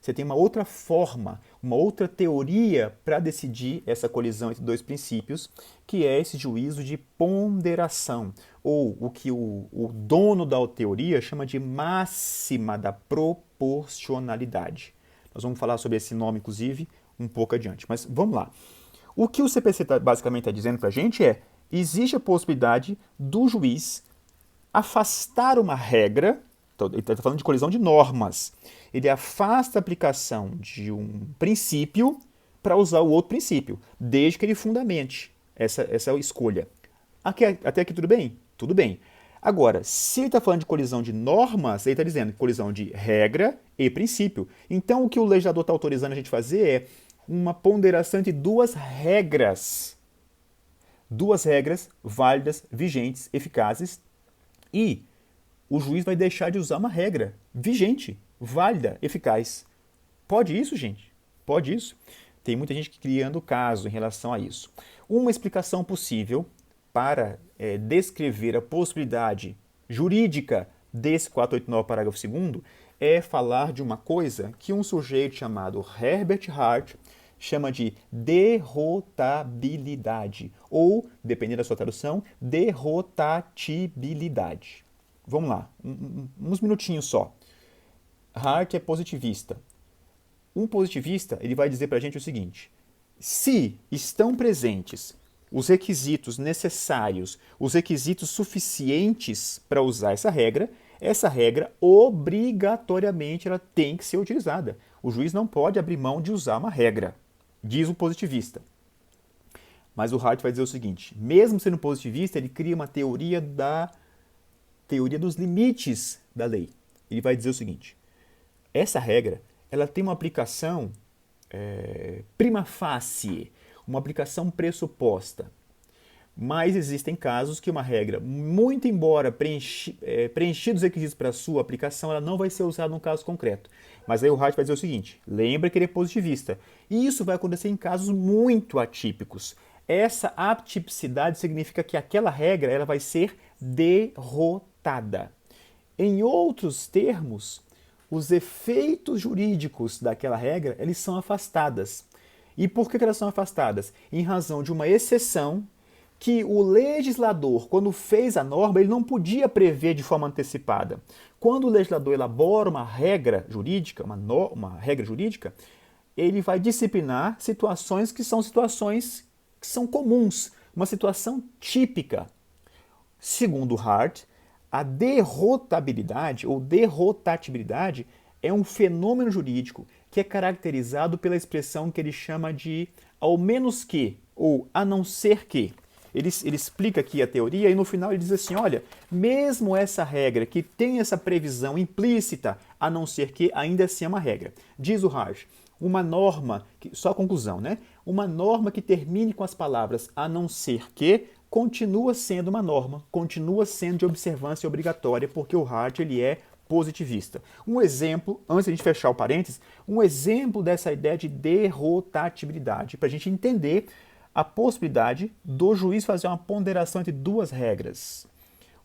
Você tem uma outra forma, uma outra teoria para decidir essa colisão entre dois princípios, que é esse juízo de ponderação, ou o que o dono da teoria chama de máxima da proporcionalidade. Nós vamos falar sobre esse nome, inclusive, um pouco adiante. Mas vamos lá. O que o CPC basicamente está dizendo para a gente é: existe a possibilidade do juiz afastar uma regra, ele está falando de colisão de normas, ele afasta a aplicação de um princípio para usar o outro princípio, desde que ele fundamente essa escolha. Até aqui tudo bem? Tudo bem. Agora, se ele está falando de colisão de normas, ele está dizendo colisão de regra e princípio. Então, o que o legislador está autorizando a gente fazer é uma ponderação entre duas regras. Duas regras válidas, vigentes, eficazes, e o juiz vai deixar de usar uma regra vigente, válida, eficaz. Pode isso, gente? Pode isso? Tem muita gente criando caso em relação a isso. Uma explicação possível para descrever a possibilidade jurídica desse 489, parágrafo 2º, é falar de uma coisa que um sujeito chamado Herbert Hart chama de derrotabilidade, ou, dependendo da sua tradução, derrotatibilidade. Vamos lá, uns minutinhos só. Hart é positivista. Um positivista, ele vai dizer para a gente o seguinte: se estão presentes os requisitos necessários, os requisitos suficientes para usar essa regra obrigatoriamente ela tem que ser utilizada. O juiz não pode abrir mão de usar uma regra, diz o positivista. Mas o Hart vai dizer o seguinte: mesmo sendo positivista, ele cria uma teoria dos limites da lei. Ele vai dizer o seguinte: essa regra ela tem uma aplicação prima facie, uma aplicação pressuposta. Mas existem casos que uma regra, muito embora preenchidos os requisitos para a sua aplicação, ela não vai ser usada num caso concreto. Mas aí o Hart vai dizer o seguinte: lembra que ele é positivista. E isso vai acontecer em casos muito atípicos. Essa atipicidade significa que aquela regra ela vai ser derrotada. Em outros termos, os efeitos jurídicos daquela regra eles são afastadas. E por que elas são afastadas? Em razão de uma exceção que o legislador, quando fez a norma, ele não podia prever de forma antecipada. Quando o legislador elabora uma regra jurídica, uma regra jurídica, ele vai disciplinar situações que são comuns, uma situação típica. Segundo Hart, a derrotabilidade ou derrotatibilidade é um fenômeno jurídico que é caracterizado pela expressão que ele chama de ao menos que ou a não ser que. ele explica aqui a teoria e no final ele diz assim, olha, mesmo essa regra que tem essa previsão implícita, a não ser que ainda assim é uma regra. Diz o Raj, uma norma, só a conclusão, né? Uma norma que termine com as palavras a não ser que continua sendo uma norma, continua sendo de observância obrigatória, porque o Raj ele é positivista. Um exemplo, antes de a gente fechar o parênteses, um exemplo dessa ideia de derrotatibilidade, para a gente entender a possibilidade do juiz fazer uma ponderação entre duas regras.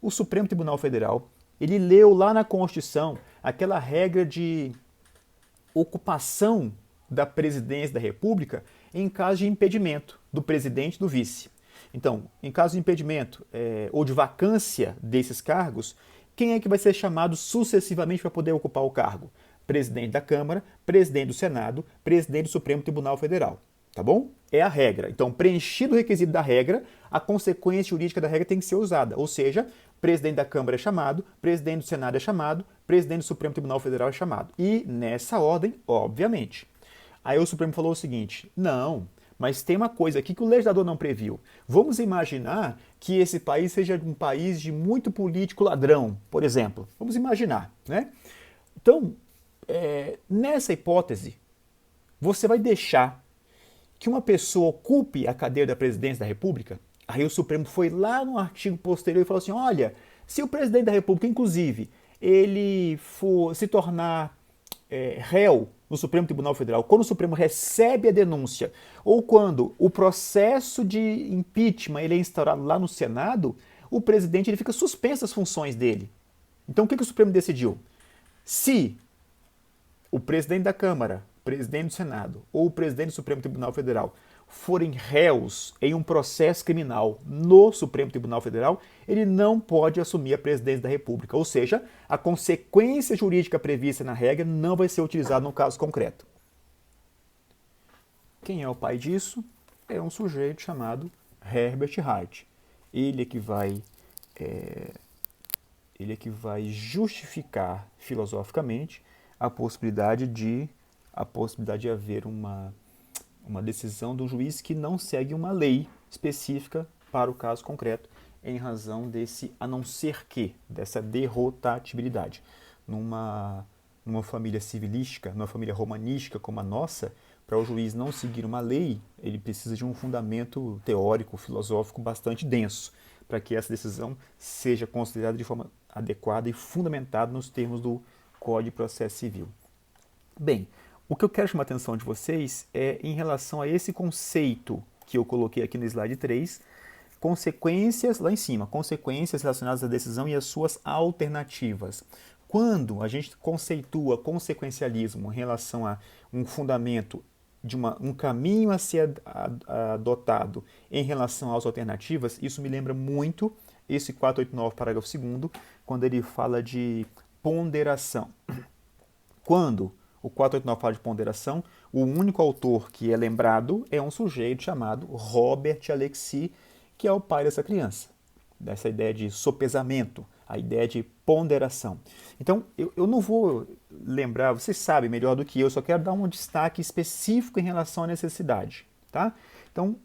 O Supremo Tribunal Federal, ele leu lá na Constituição aquela regra de ocupação da presidência da República em caso de impedimento do presidente e do vice. Então, em caso de impedimento ou de vacância desses cargos, quem é que vai ser chamado sucessivamente para poder ocupar o cargo? Presidente da Câmara, presidente do Senado, presidente do Supremo Tribunal Federal. Tá bom? É a regra. Então, preenchido o requisito da regra, a consequência jurídica da regra tem que ser usada. Ou seja, presidente da Câmara é chamado, presidente do Senado é chamado, presidente do Supremo Tribunal Federal é chamado. E nessa ordem, obviamente. Aí o Supremo falou o seguinte, não, mas tem uma coisa aqui que o legislador não previu. Vamos imaginar que esse país seja um país de muito político ladrão, por exemplo. Vamos imaginar, né? Então, nessa hipótese, você vai deixar que uma pessoa ocupe a cadeira da presidência da República? Aí o Supremo foi lá no artigo posterior e falou assim, olha, se o presidente da República, inclusive, ele for se tornar réu no Supremo Tribunal Federal, quando o Supremo recebe a denúncia, ou quando o processo de impeachment ele é instaurado lá no Senado, o presidente ele fica suspenso as funções dele. Então o que o Supremo decidiu? Se o presidente da Câmara, o presidente do Senado ou o presidente do Supremo Tribunal Federal forem réus em um processo criminal no Supremo Tribunal Federal, ele não pode assumir a presidência da República. Ou seja, a consequência jurídica prevista na regra não vai ser utilizada no caso concreto. Quem é o pai disso? É um sujeito chamado Herbert Hart. Ele é que vai justificar filosoficamente a possibilidade de haver uma decisão do juiz que não segue uma lei específica para o caso concreto, em razão desse a não ser que, dessa derrotatibilidade. Numa família civilística, numa família romanística como a nossa, para o juiz não seguir uma lei, ele precisa de um fundamento teórico, filosófico bastante denso, para que essa decisão seja considerada de forma adequada e fundamentada nos termos do Código de Processo Civil. Bem, o que eu quero chamar a atenção de vocês é em relação a esse conceito que eu coloquei aqui no slide 3, consequências, lá em cima, consequências relacionadas à decisão e as suas alternativas. Quando a gente conceitua consequencialismo em relação a um fundamento de um caminho a ser adotado em relação às alternativas, isso me lembra muito esse 489, parágrafo 2º, quando ele fala de ponderação. Quando o 489 fala de ponderação, o único autor que é lembrado é um sujeito chamado Robert Alexis, que é o pai dessa criança, dessa ideia de sopesamento, a ideia de ponderação. Então, eu não vou lembrar, vocês sabem melhor do que eu só quero dar um destaque específico em relação à necessidade. Tá? Então,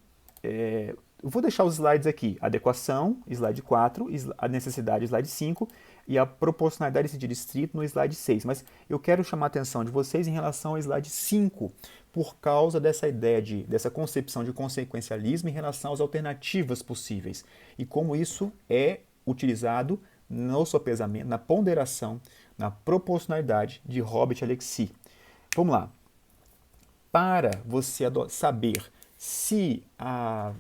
eu vou deixar os slides aqui, adequação, slide 4, a necessidade, slide 5, e a proporcionalidade em sentido estrito no slide 6. Mas eu quero chamar a atenção de vocês em relação ao slide 5, por causa dessa ideia, dessa concepção de consequencialismo em relação às alternativas possíveis. E como isso é utilizado no sopesamento, na ponderação, na proporcionalidade de Robert Alexis. Vamos lá. Para você saber se a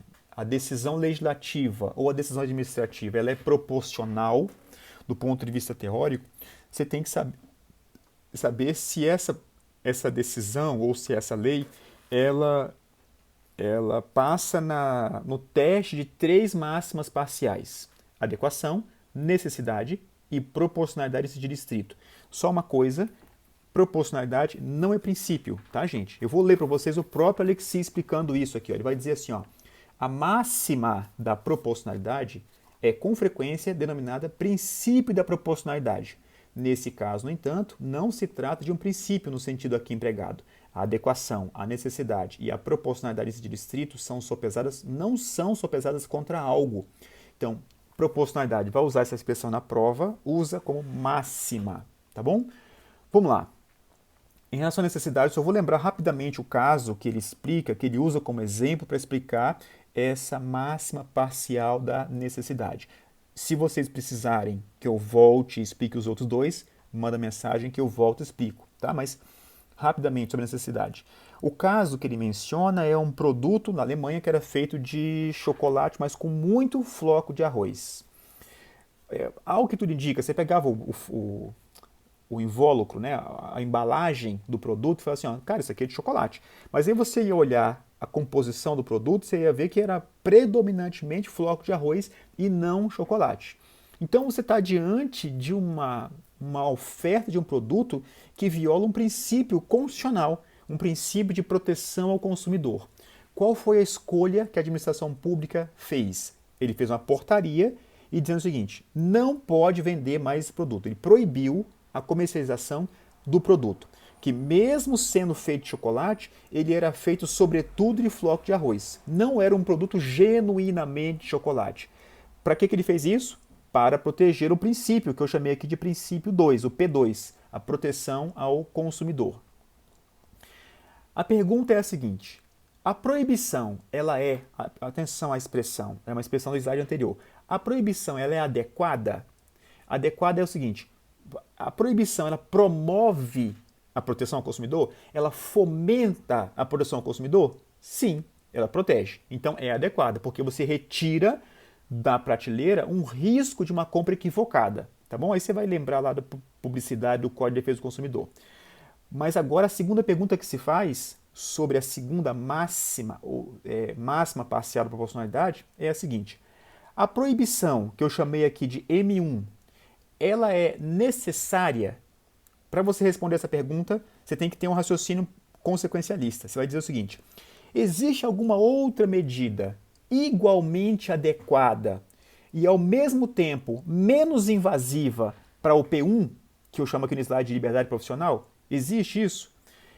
decisão legislativa ou a decisão administrativa ela é proporcional do ponto de vista teórico, você tem que saber se essa decisão ou se essa lei ela passa no teste de 3 máximas parciais: adequação, necessidade e proporcionalidade em sentido estrito. Só uma coisa, proporcionalidade não é princípio, tá, gente? Eu vou ler para vocês o próprio Alexis explicando isso aqui. Ó. Ele vai dizer assim, ó, a máxima da proporcionalidade é com frequência denominada princípio da proporcionalidade. Nesse caso, no entanto, não se trata de um princípio no sentido aqui empregado. A adequação, a necessidade e a proporcionalidade em sentido estrito não são sopesadas contra algo. Então, proporcionalidade, vai usar essa expressão na prova, usa como máxima, tá bom? Vamos lá. Em relação à necessidade, só vou lembrar rapidamente o caso que ele explica, que ele usa como exemplo para explicar essa máxima parcial da necessidade. Se vocês precisarem que eu volte e explique os outros dois, manda mensagem que eu volto e explico, tá? Mas rapidamente sobre a necessidade. O caso que ele menciona é um produto na Alemanha que era feito de chocolate, mas com muito floco de arroz. Ao que tudo indica, você pegava o invólucro, né, a embalagem do produto e falava assim, ó, cara, isso aqui é de chocolate. Mas aí você ia olhar a composição do produto, você ia ver que era predominantemente floco de arroz e não chocolate. Então você está diante de uma oferta de um produto que viola um princípio constitucional, um princípio de proteção ao consumidor. Qual foi a escolha que a administração pública fez? Ele fez uma portaria e dizendo o seguinte, não pode vender mais esse produto. Ele proibiu a comercialização do produto, que mesmo sendo feito de chocolate, ele era feito sobretudo de floco de arroz. Não era um produto genuinamente de chocolate. Para que ele fez isso? Para proteger o princípio, que eu chamei aqui de princípio 2, o P2, a proteção ao consumidor. A pergunta é a seguinte, a proibição, ela é, atenção à expressão, é uma expressão do slide anterior, a proibição, ela é adequada? Adequada é o seguinte, a proibição, ela promove a proteção ao consumidor? Ela fomenta a proteção ao consumidor? Sim, ela protege. Então é adequada, porque você retira da prateleira um risco de uma compra equivocada, tá bom? Aí você vai lembrar lá da publicidade do Código de Defesa do Consumidor. Mas agora a segunda pergunta que se faz sobre a segunda máxima, máxima parcial da proporcionalidade, é a seguinte. A proibição, que eu chamei aqui de M1, ela é necessária? Para você responder essa pergunta, você tem que ter um raciocínio consequencialista. Você vai dizer o seguinte, existe alguma outra medida igualmente adequada e ao mesmo tempo menos invasiva para o P1, que eu chamo aqui no slide de liberdade profissional? Existe isso?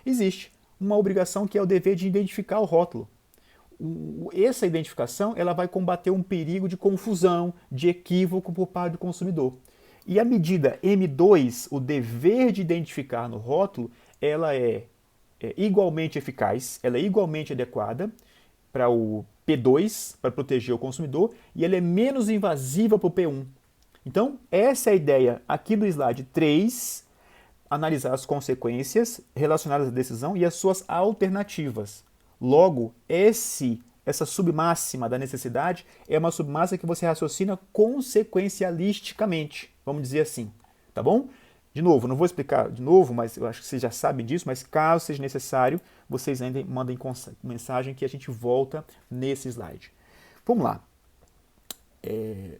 Existe uma obrigação que é o dever de identificar o rótulo. Essa identificação ela vai combater um perigo de confusão, de equívoco por parte do consumidor. E a medida M2, o dever de identificar no rótulo, ela é igualmente eficaz, ela é igualmente adequada para o P2, para proteger o consumidor, e ela é menos invasiva para o P1. Então, essa é a ideia aqui do slide 3, analisar as consequências relacionadas à decisão e as suas alternativas. Logo, essa submáxima da necessidade é uma submáxima que você raciocina consequencialisticamente, vamos dizer assim, tá bom? De novo, não vou explicar de novo, mas eu acho que vocês já sabem disso, mas caso seja necessário, vocês ainda mandem mensagem que a gente volta nesse slide. Vamos lá.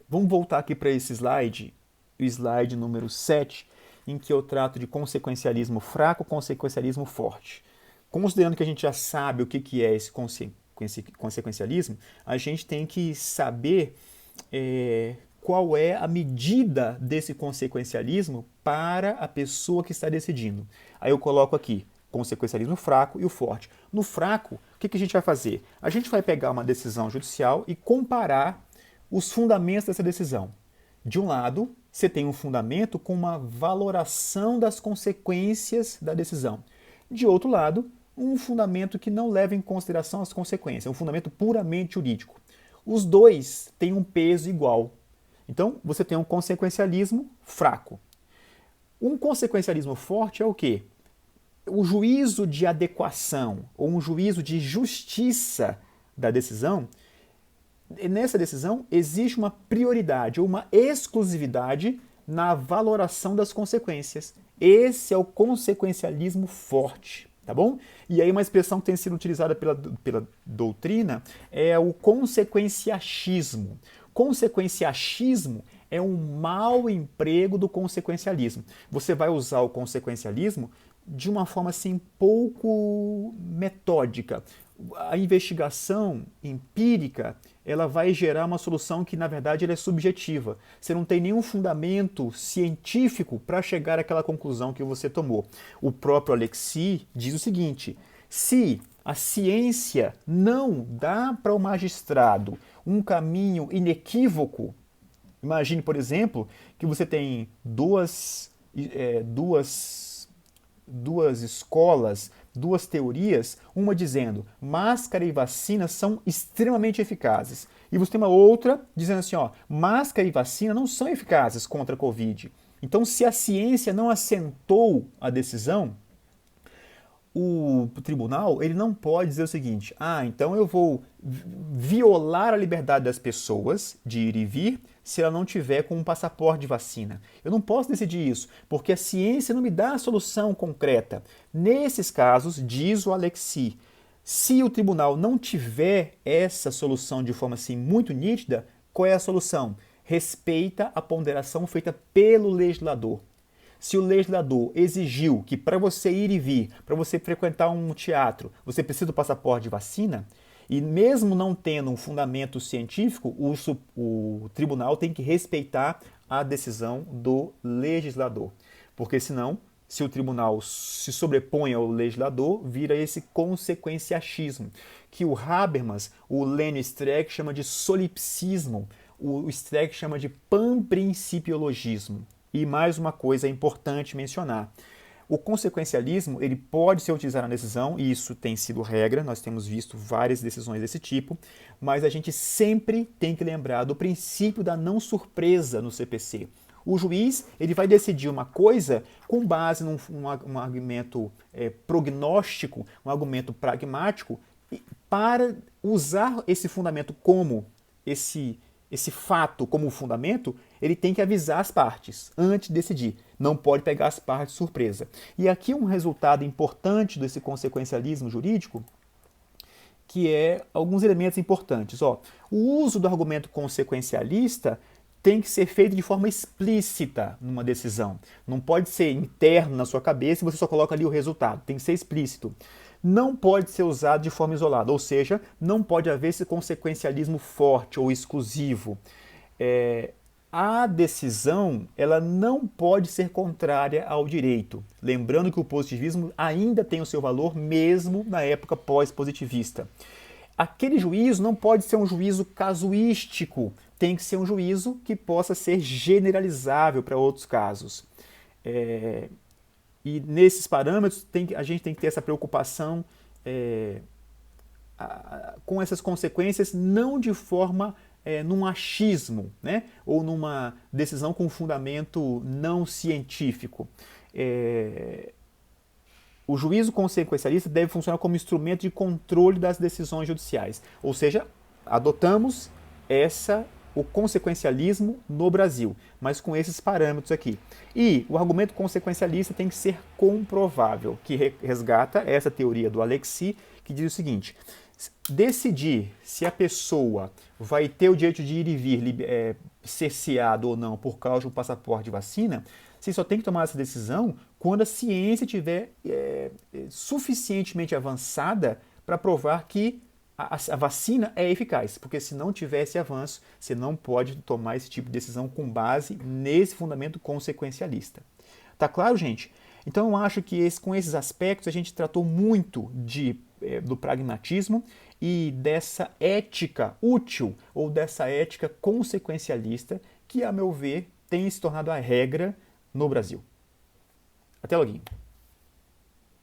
Vamos voltar aqui para esse slide, o slide número 7, em que eu trato de consequencialismo fraco, consequencialismo forte. Considerando que a gente já sabe o que é esse consequencialismo, a gente tem que saber qual é a medida desse consequencialismo para a pessoa que está decidindo. Aí eu coloco aqui consequencialismo fraco e o forte. No fraco, o que a gente vai fazer? A gente vai pegar uma decisão judicial e comparar os fundamentos dessa decisão. De um lado, você tem um fundamento com uma valoração das consequências da decisão. De outro lado, um fundamento que não leva em consideração as consequências, um fundamento puramente jurídico. Os dois têm um peso igual. Então, você tem um consequencialismo fraco. Um consequencialismo forte é o quê? O juízo de adequação ou um juízo de justiça da decisão. Nessa decisão, existe uma prioridade ou uma exclusividade na valoração das consequências. Esse é o consequencialismo forte, tá bom? E aí uma expressão que tem sido utilizada pela doutrina é o consequenciachismo. Consequenciachismo é um mau emprego do consequencialismo. Você vai usar o consequencialismo de uma forma assim pouco metódica. a investigação empírica ela vai gerar uma solução que, na verdade, ela é subjetiva. Você não tem nenhum fundamento científico para chegar àquela conclusão que você tomou. O próprio Alexis diz o seguinte: se a ciência não dá para o magistrado um caminho inequívoco, imagine, por exemplo, que você tem duas escolas, duas teorias, uma dizendo máscara e vacina são extremamente eficazes. E você tem uma outra dizendo assim, ó, máscara e vacina não são eficazes contra a Covid. Então, se a ciência não assentou a decisão, o tribunal ele não pode dizer o seguinte: então eu vou violar a liberdade das pessoas de ir e vir se ela não tiver com um passaporte de vacina. Eu não posso decidir isso, porque a ciência não me dá a solução concreta. Nesses casos, diz o Alexis, se o tribunal não tiver essa solução de forma assim muito nítida, qual é a solução? Respeita a ponderação feita pelo legislador. Se o legislador exigiu que para você ir e vir, para você frequentar um teatro, você precisa do passaporte de vacina, e mesmo não tendo um fundamento científico, o tribunal tem que respeitar a decisão do legislador. Porque senão, se o tribunal se sobrepõe ao legislador, vira esse consequenciachismo, que o Habermas, o Lênio Streck chama de solipsismo, o Streck chama de panprincipiologismo. E mais uma coisa importante mencionar. O consequencialismo ele pode ser utilizado na decisão, e isso tem sido regra, nós temos visto várias decisões desse tipo, mas a gente sempre tem que lembrar do princípio da não surpresa no CPC. O juiz ele vai decidir uma coisa com base num argumento prognóstico, um argumento pragmático, para usar esse fundamento como esse fato como fundamento, ele tem que avisar as partes antes de decidir. Não pode pegar as partes de surpresa. E aqui um resultado importante desse consequencialismo jurídico, que é alguns elementos importantes. O uso do argumento consequencialista tem que ser feito de forma explícita numa decisão. Não pode ser interno na sua cabeça e você só coloca ali o resultado. Tem que ser explícito. Não pode ser usado de forma isolada, ou seja, não pode haver esse consequencialismo forte ou exclusivo. A decisão ela não pode ser contrária ao direito. Lembrando que o positivismo ainda tem o seu valor mesmo na época pós-positivista. Aquele juízo não pode ser um juízo casuístico, tem que ser um juízo que possa ser generalizável para outros casos. E nesses parâmetros a gente tem que ter essa preocupação com essas consequências, não de forma num achismo, né? Ou numa decisão com fundamento não científico. O juízo consequencialista deve funcionar como instrumento de controle das decisões judiciais. Ou seja, adotamos o consequencialismo no Brasil, mas com esses parâmetros aqui. E o argumento consequencialista tem que ser comprovável, que resgata essa teoria do Alexis, que diz o seguinte: decidir se a pessoa vai ter o direito de ir e vir cerceado ou não por causa do passaporte de vacina, você só tem que tomar essa decisão quando a ciência estiver suficientemente avançada para provar que a vacina é eficaz, porque se não tiver esse avanço, você não pode tomar esse tipo de decisão com base nesse fundamento consequencialista. Tá claro, gente? Então eu acho que com esses aspectos a gente tratou muito do pragmatismo e dessa ética útil ou dessa ética consequencialista que, a meu ver, tem se tornado a regra no Brasil. Até logo.